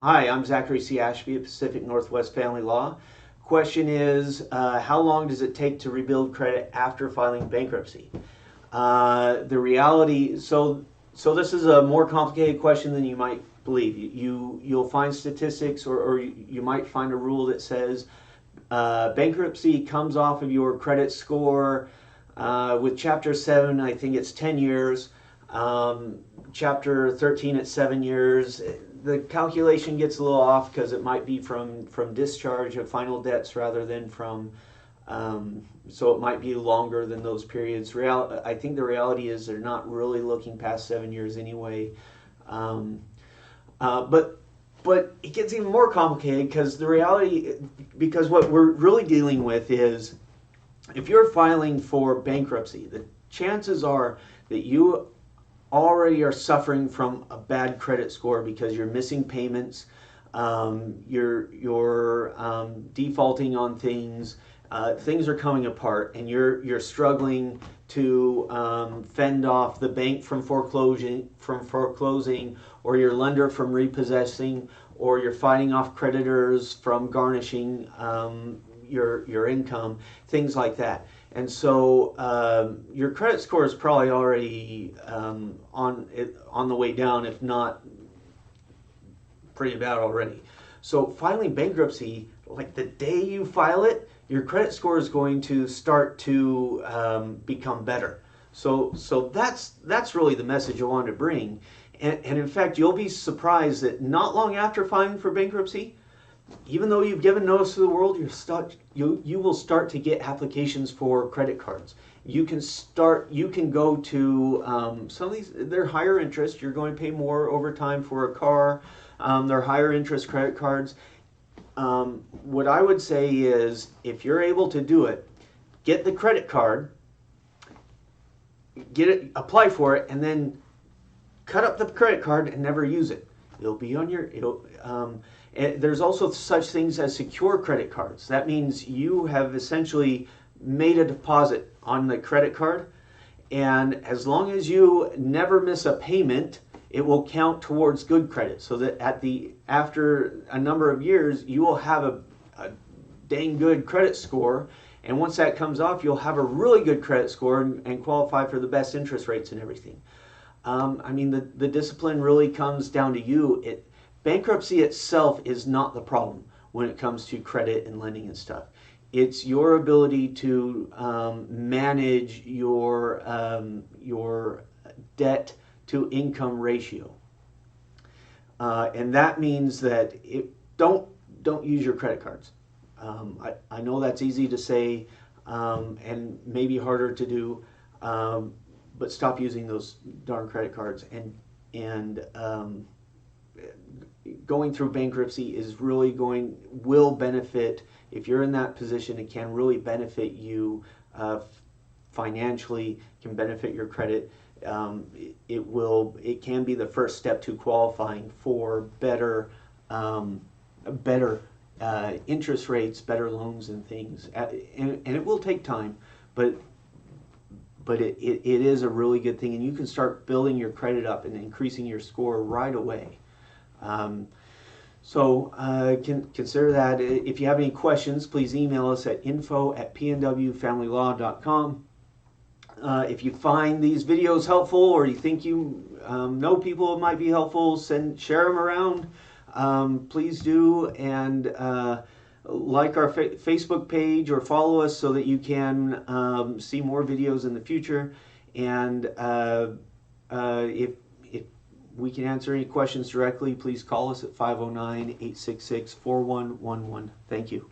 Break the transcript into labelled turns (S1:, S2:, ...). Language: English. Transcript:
S1: Hi, I'm Zachary C. Ashby of Pacific Northwest Family Law. Question is, how long does it take to rebuild credit after filing bankruptcy? The reality, so this is a more complicated question than you might believe. You'll find statistics, or you might find a rule that says bankruptcy comes off of your credit score. With Chapter 7, I think it's 10 years. Chapter 13 at 7 years. The calculation gets a little off because it might be from discharge of final debts rather than from, so it might be longer than those periods. I think the reality is they're not really looking past 7 years anyway. Um, but it gets even more complicated because because what we're really dealing with is if you're filing for bankruptcy, the chances are that you already are suffering from a bad credit score because you're missing payments, you're defaulting on things, things are coming apart, and you're struggling to fend off the bank from foreclosing, or your lender from repossessing, or you're fighting off creditors from garnishing your income, things like that. And so your credit score is probably already on the way down, if not pretty bad already. So filing bankruptcy, like the day you file it, your credit score is going to start to become better. So that's really the message I wanted to bring. And in fact, you'll be surprised that not long after filing for bankruptcy, even though you've given notice to the world, you will start to get applications for credit cards. You can go to some of these, they're higher interest. You're going to pay more over time for a car. They're higher interest credit cards. What I would say is, if you're able to do it, get the credit card, get it, apply for it, and then cut up the credit card and never use it. It'll be on your, and there's also such things as secure credit cards. That means you have essentially made a deposit on the credit card, and as long as you never miss a payment, it will count towards good credit, so that after a number of years, you will have a dang good credit score. And once that comes off, you'll have a really good credit score and qualify for the best interest rates and everything. I mean, the discipline really comes down to you. Bankruptcy itself is not the problem when it comes to credit and lending and stuff. It's your ability to manage your debt to income ratio, and that means that don't use your credit cards. I know that's easy to say and maybe harder to do. But stop using those darn credit cards, and going through bankruptcy is really will benefit. If you're in that position, it can really benefit you financially, can benefit your credit. It can be the first step to qualifying for better interest rates, better loans and things, and it will take time, but it is a really good thing, and you can start building your credit up and increasing your score right away. Consider that. If you have any questions, please email us at info@pnwfamilylaw.com. If you find these videos helpful, or you think you know people it might be helpful, share them around. Please do, and like our Facebook page or follow us so that you can see more videos in the future. And if we can answer any questions directly, please call us at 509-866-4111. Thank you.